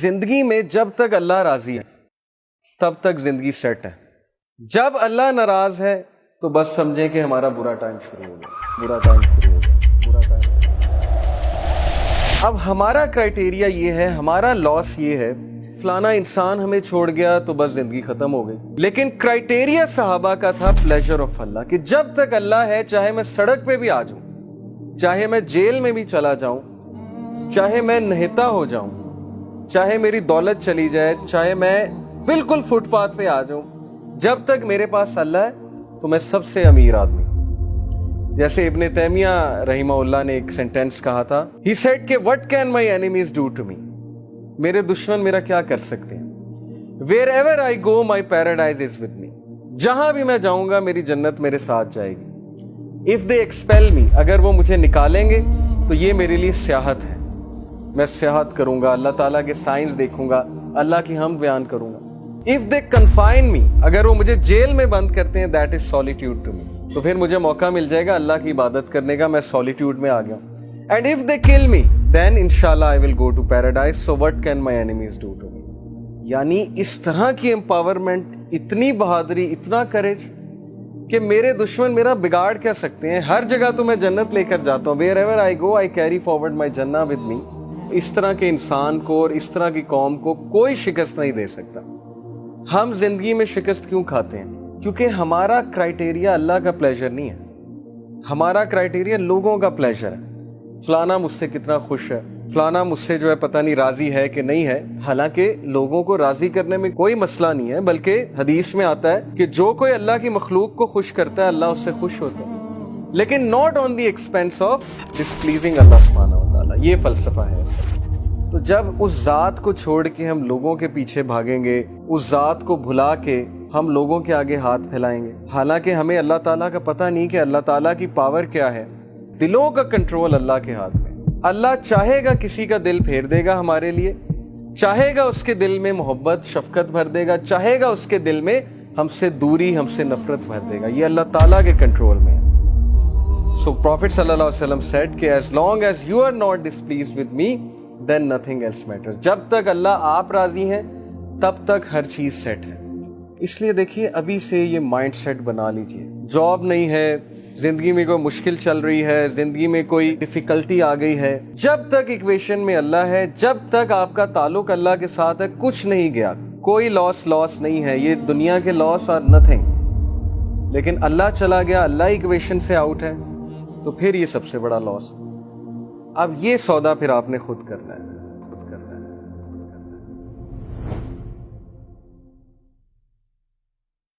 زندگی میں جب تک اللہ راضی ہے تب تک زندگی سیٹ ہے. جب اللہ ناراض ہے تو بس سمجھیں کہ ہمارا برا ٹائم شروع ہو گیا. اب ہمارا کرائٹیریا یہ ہے, ہمارا لاس یہ ہے, فلانا انسان ہمیں چھوڑ گیا تو بس زندگی ختم ہو گئی. لیکن کرائٹیریا صحابہ کا تھا پلیجر آف اللہ, کہ جب تک اللہ ہے چاہے میں سڑک پہ بھی آ جاؤں, چاہے میں جیل میں بھی چلا جاؤں, چاہے میں نہتا ہو جاؤں, چاہے میری دولت چلی جائے, چاہے میں بالکل فٹ پاتھ پہ آ جاؤں, جب تک میرے پاس اللہ ہے تو میں سب سے امیر آدمی. جیسے ابن تیمیہ رحمہ اللہ نے ایک سینٹینس کہا تھا, ہی سیڈ کہ what can my enemies do to me, میرے دشمن میرا کیا کر سکتے ہیں. wherever I go my paradise is with me, جہاں بھی میں جاؤں گا میری جنت میرے ساتھ جائے گی. if they expel me, اگر وہ مجھے نکالیں گے تو یہ میرے لیے سیاحت ہے, میں سیاحت کروں گا, اللہ تعالیٰ کے سائنس دیکھوں گا, اللہ کی حمد بیان کروں گا. if they confine me, اگر وہ مجھے جیل میں بند کرتے ہیں, that is solitude to me, تو پھر مجھے موقع مل جائے گا اللہ کی عبادت کرنے کا, میں سولیٹیوڈ میں آ گیا. and if they kill me then inshallah I will go to paradise, so what can my enemies do to me. یعنی اس طرح کی امپاورمنٹ, اتنی بہادری, اتنا کریج کہ میرے دشمن میرا بگاڑ کیا سکتے ہیں. ہر جگہ تو میں جنت لے کر جاتا ہوں, wherever I go I carry forward my jannah with me. اس طرح کے انسان کو اور اس طرح کی قوم کو کوئی شکست نہیں دے سکتا. ہم زندگی میں شکست کیوں کھاتے ہیں؟ کیونکہ ہمارا کرائٹیریا اللہ کا پلیجر نہیں ہے, ہمارا کرائٹیریا لوگوں کا پلیجر ہے. فلانا مجھ سے کتنا خوش ہے, فلانا مجھ سے جو ہے پتہ نہیں راضی ہے کہ نہیں ہے. حالانکہ لوگوں کو راضی کرنے میں کوئی مسئلہ نہیں ہے, بلکہ حدیث میں آتا ہے کہ جو کوئی اللہ کی مخلوق کو خوش کرتا ہے اللہ اس سے خوش ہوتا ہے, لیکن not on the expense of displeasing اللہ سبحانہ و تعالیٰ. یہ فلسفہ ہے. تو جب اس ذات کو چھوڑ کے ہم لوگوں کے پیچھے بھاگیں گے, اس ذات کو بھلا کے ہم لوگوں کے آگے ہاتھ پھیلائیں گے, حالانکہ ہمیں اللہ تعالیٰ کا پتہ نہیں کہ اللہ تعالیٰ کی پاور کیا ہے. دلوں کا کنٹرول اللہ کے ہاتھ میں. اللہ چاہے گا کسی کا دل پھیر دے گا ہمارے لیے, چاہے گا اس کے دل میں محبت شفقت بھر دے گا, چاہے گا اس کے دل میں ہم سے دوری ہم سے نفرت بھر دے گا. یہ اللہ تعالیٰ کے کنٹرول میں ہے. So Prophet صلی اللہ علیہ وسلم said کہ as long as you are not displeased with me then nothing else matters. جب تک اللہ آپ راضی ہیں تب تک ہر چیز سیٹ ہے. اس لیے دیکھیے ابھی سے یہ مائنڈ سیٹ بنا لیجئے. جاب نہیں ہے, زندگی میں کوئی مشکل چل رہی ہے, زندگی میں کوئی ڈیفیکلٹی آ گئی ہے, جب تک ایکویشن میں اللہ ہے, جب تک آپ کا تعلق اللہ کے ساتھ ہے, کچھ نہیں گیا, کوئی لاس نہیں ہے. یہ دنیا کے لاس آر نتھنگ. لیکن اللہ چلا گیا, اللہ ایکویشن سے آؤٹ ہے, تو پھر یہ سب سے بڑا لاس. اب یہ سودا پھر آپ نے خود کرنا ہے.